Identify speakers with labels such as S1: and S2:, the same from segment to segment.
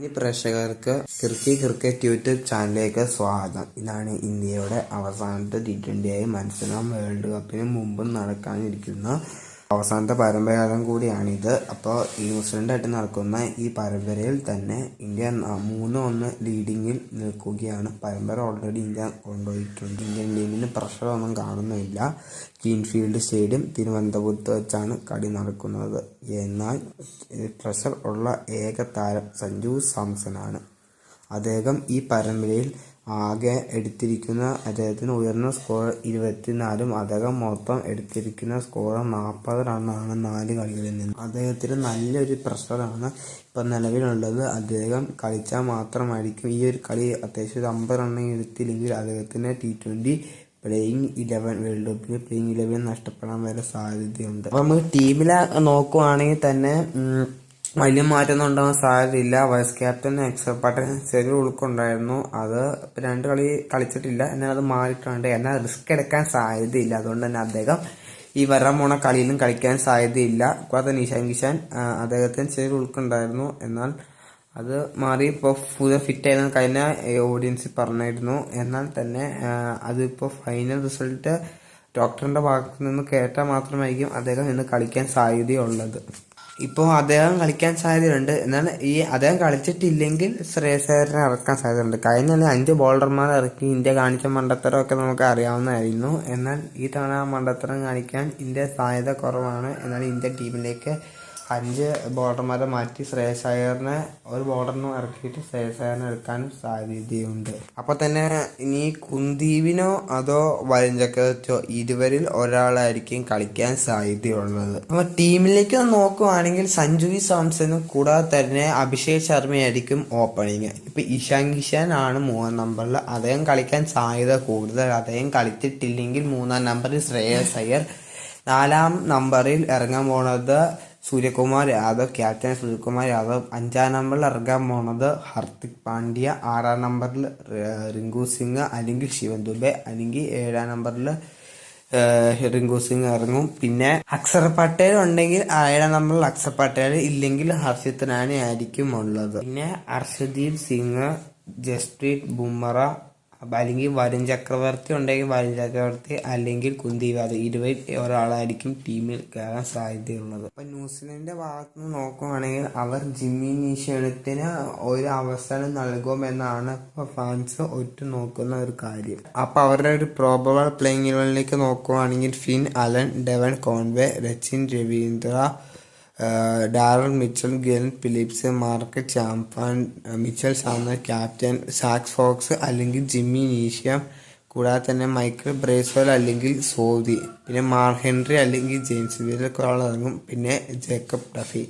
S1: ഈ പ്രേക്ഷകർക്ക് cricket YouTube ചാനലിലേക്ക് സ്വാഗതം. ഇതാണ് ഇന്ത്യയുടെ അവസാനത്തെ T20 മത്സരം. വേൾഡ് കപ്പിന് മുമ്പ് നടക്കാനിരിക്കുന്ന അവസാനത്തെ പരമ്പരാഗതം കൂടിയാണിത്. അപ്പോൾ ന്യൂസിലൻഡായിട്ട് നടക്കുന്ന ഈ പരമ്പരയിൽ തന്നെ ഇന്ത്യ 3-1 ലീഡിങ്ങിൽ നിൽക്കുകയാണ്. പരമ്പര ഓൾറെഡി ഇന്ത്യ കൊണ്ടുപോയിട്ടുണ്ട്. ഇന്ത്യൻ ടീമിന് പ്രഷറൊന്നും കാണുന്നില്ല. ഗ്രീൻഫീൽഡ് സ്റ്റേഡിയം തിരുവനന്തപുരത്ത് വെച്ചാണ് കളി നടക്കുന്നത്. എന്നാൽ പ്രഷർ ഉള്ള ഏക താരം സഞ്ജു സാംസണാണ്. അദ്ദേഹം ഈ പരമ്പരയിൽ ആകെ എടുത്തിരിക്കുന്ന അദ്ദേഹത്തിന് ഉയർന്ന സ്കോർ 24. അദ്ദേഹം മൊത്തം എടുത്തിരിക്കുന്ന സ്കോർ 40 റണ്ണാണ് 4 കളികളിൽ നിന്ന്. അദ്ദേഹത്തിന് നല്ലൊരു പ്രഷറാണ് ഇപ്പം നിലവിലുള്ളത്. അദ്ദേഹം കളിച്ചാൽ മാത്രമായിരിക്കും ഈ ഒരു കളി അത്യാവശ്യം 50 റണ്ണ് എടുത്തില്ലെങ്കിൽ അദ്ദേഹത്തിന് T20 പ്ലേയിങ് 11 വേൾഡ് കപ്പിൽ പ്ലേയിങ് 11 നഷ്ടപ്പെടാൻ വരെ സാധ്യതയുണ്ട്. അപ്പോൾ നമുക്ക് ടീമിലെ നോക്കുവാണെങ്കിൽ തന്നെ വലിയ മാറ്റമൊന്നും ഉണ്ടാകാൻ സാധ്യതയില്ല. വൈസ് ക്യാപ്റ്റൻ അക്ഷർ പട്ടേൽ ചെറിയ ഉൾക്കുണ്ടായിരുന്നു. അത് 2 കളി കളിച്ചിട്ടില്ല. എന്നാൽ അത് മാറിയിട്ടുണ്ട്. എന്നാൽ റിസ്ക് എടുക്കാൻ സാധ്യതയില്ല. അതുകൊണ്ട് തന്നെ അദ്ദേഹം ഈ വരാൻ പോണ കളിയിലും കളിക്കാൻ സാധ്യതയില്ല. കൂടാതെ നിഷാൻ കിഷാൻ അദ്ദേഹത്തിന് ചെറിയ ഉൾക്കുണ്ടായിരുന്നു. എന്നാൽ അത് മാറി ഇപ്പോൾ പുതിയ ഫിറ്റായിരുന്നു കഴിഞ്ഞ ഓഡിയൻസ് പറഞ്ഞിരുന്നു. എന്നാൽ തന്നെ അതിപ്പോൾ ഫൈനൽ റിസൾട്ട് ഡോക്ടറിന്റെ ഭാഗത്തു നിന്ന് കേട്ടാൽ മാത്രമായിരിക്കും അദ്ദേഹം ഇന്ന് കളിക്കാൻ സാധ്യതയുള്ളത്. ഇപ്പോൾ അദ്ദേഹം കളിക്കാൻ സാധ്യതയുണ്ട്. എന്നാൽ അദ്ദേഹം കളിച്ചിട്ടില്ലെങ്കിൽ ശ്രേയസ് അയ്യറിനെ ഇറക്കാൻ സാധ്യതയുണ്ട്. കഴിഞ്ഞ 5 ബോളർമാരെ ഇറക്കി ഇന്ത്യ കാണിച്ച മണ്ടത്തരമൊക്കെ നമുക്ക് അറിയാവുന്നതായിരുന്നു. എന്നാൽ ഈ തവണ മണ്ടത്തരം കാണിക്കാൻ ഇന്ത്യ സാധ്യത കുറവാണ്. എന്നാൽ ഇന്ത്യ ടീമിലേക്ക് 5 ബോളർമാരെ മാറ്റി ശ്രേയസ് അയ്യറിനെ ഒരു ബോളറിനും ഇറക്കിയിട്ട് ശ്രേയസ് അയ്യറിനെ എടുക്കാനും സാധ്യതയുണ്ട്. അപ്പോൾ തന്നെ ഇനി കുൽദീപിനോ അതോ വരുൺ ചക്രവർത്തിയോ ഇരുവരിൽ ഒരാളായിരിക്കും കളിക്കാൻ സാധ്യതയുള്ളത്. അപ്പോൾ ടീമിലേക്ക് നോക്കുവാണെങ്കിൽ സഞ്ജു സാംസണും കൂടാതെ തന്നെ അഭിഷേക് ശർമ്മയായിരിക്കും ഓപ്പണിങ്. ഇപ്പൊ ഇഷാൻ കിഷാൻ ആണ് 3-ാം നമ്പറിൽ. അദ്ദേഹം കളിക്കാൻ സാധ്യത കൂടുതൽ. അദ്ദേഹം കളിച്ചിട്ടില്ലെങ്കിൽ 3-ാം നമ്പറിൽ ശ്രേയസ് അയ്യർ, 4-ാം നമ്പറിൽ ഇറങ്ങാൻ പോണത് സൂര്യകുമാർ യാദവ്, ക്യാപ്റ്റൻ സൂര്യകുമാർ യാദവ്. 5-ാം നമ്പറിൽ ഇറങ്ങാൻ പോണത് ഹർദിക് പാണ്ഡ്യ. 6-ാം നമ്പറിൽ റിങ്കു സിംഗ് അല്ലെങ്കിൽ ശിവൻ ദുബെ, അല്ലെങ്കിൽ 7-ാം നമ്പറിൽ റിങ്കു സിംഗ് ഇറങ്ങും. പിന്നെ അക്ഷർ പട്ടേൽ ഉണ്ടെങ്കിൽ 7-ാം നമ്പറിൽ അക്ഷർ പട്ടേൽ, ഇല്ലെങ്കിൽ ഹർഷിത് റാണ ആയിരിക്കും ഉള്ളത്. പിന്നെ അർഷദീപ് സിംഗ്, ജസ്പ്രീത് ബുംറ അല്ലെങ്കിൽ വരുൺ ചക്രവർത്തി ഉണ്ടെങ്കിൽ വരുൺ ചക്രവർത്തി, അല്ലെങ്കിൽ കുൽദീപ് യാദവ്. ഇരുവരിൽ ഒരാളായിരിക്കും ടീമിൽ കയറാൻ സാധ്യതയുള്ളത്. അപ്പൊ ന്യൂസിലൻഡിന്റെ ഭാഗത്ത് നിന്ന് നോക്കുവാണെങ്കിൽ അവർ ജിമ്മി നീഷത്തിന് ഒരു അവസരം നൽകുമെന്നാണ് ഫാൻസ് നോക്കുന്ന ഒരു കാര്യം. അപ്പൊ അവരുടെ ഒരു പ്രോബബിൾ പ്ലേയിങ് 11ലേക്ക് നോക്കുവാണെങ്കിൽ Finn Allen, Devon Conway, Sachin Ravindra, Daryl Mitchell, Glenn Phillips, Mark Chapman, Mitchell Santner, captain സാക്സ് ഫോക്സ് അല്ലെങ്കിൽ ജിമ്മി നീഷ്യം. കൂടാതെ തന്നെ മൈക്കിൾ ബ്രേസ്വെൽ അല്ലെങ്കിൽ സോദി, പിന്നെ മാർക്ക് ഹെൻറി അല്ലെങ്കിൽ ജെയിംസ് വീലൊക്കെ ഇറങ്ങും. പിന്നെ ജേക്കബ് ഡഫി.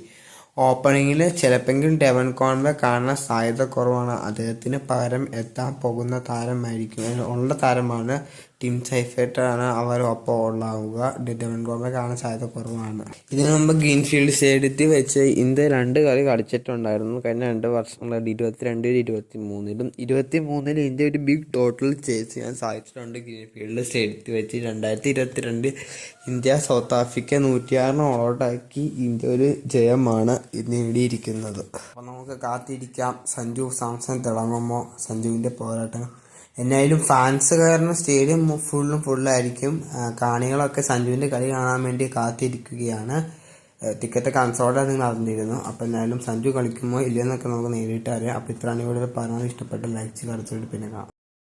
S1: ഓപ്പണിങ്ങിൽ ചിലപ്പെങ്കിലും ഡെവൻ കോൺവേ കാണാൻ സാധ്യത കുറവാണ്. അദ്ദേഹത്തിന് പകരം എത്താൻ പോകുന്ന താരമായിരിക്കും ഉള്ള താരമാണ് ടിം സൈഫേർട്ടാണ് അവർ ഒപ്പം ഉള്ളാവുക. ഡെവൻ കോൺവേ കാണാൻ സാധ്യത കുറവാണ്. ഇതിനു മുമ്പ് ഗ്രീൻഫീൽഡ് സ്റ്റേഡിയത്തിൽ വെച്ച് ഇന്ത്യ 2 കളി കളിച്ചിട്ടുണ്ടായിരുന്നു കഴിഞ്ഞ 2 വർഷങ്ങളായിട്ട്. 22-23. 23 ഇന്ത്യ ഒരു ബിഗ് ടോട്ടൽ ചേസ് ചെയ്യാൻ സാധിച്ചിട്ടുണ്ട് ഗ്രീൻഫീൽഡ് സ്റ്റേഡിയത്തിൽ വെച്ച്. 2022 ഇന്ത്യ സൗത്ത് ആഫ്രിക്ക 106 ഓളൗട്ടാക്കി ഇന്ത്യ ഒരു ജയമാണ് നേടിയിരിക്കുന്നത്. അപ്പോൾ നമുക്ക് കാത്തിരിക്കാം സഞ്ജു സാംസൺ തിളങ്ങുമോ, സഞ്ജുവിൻ്റെ പോരാട്ടം. എന്നായാലും ഫാൻസ് കാരണം സ്റ്റേഡിയം ഫുള്ളായിരിക്കും. കാണികളൊക്കെ സഞ്ജുവിൻ്റെ കളി കാണാൻ വേണ്ടി കാത്തിരിക്കുകയാണ്. ടിക്കറ്റ് കൺസോൾട്ട് നടന്നിരുന്നു. അപ്പോൾ എന്നാലും സഞ്ജു കളിക്കുമോ ഇല്ലയെന്നൊക്കെ നമുക്ക് നേരിട്ട് അറിയാം. അപ്പോൾ ഇത്രയാണ് ഇവിടെ പറയാൻ. ഇഷ്ടപ്പെട്ട ലൈക്ക് ചെയ്ത് അടുത്തിട്ട് പിന്നെ കാണാം.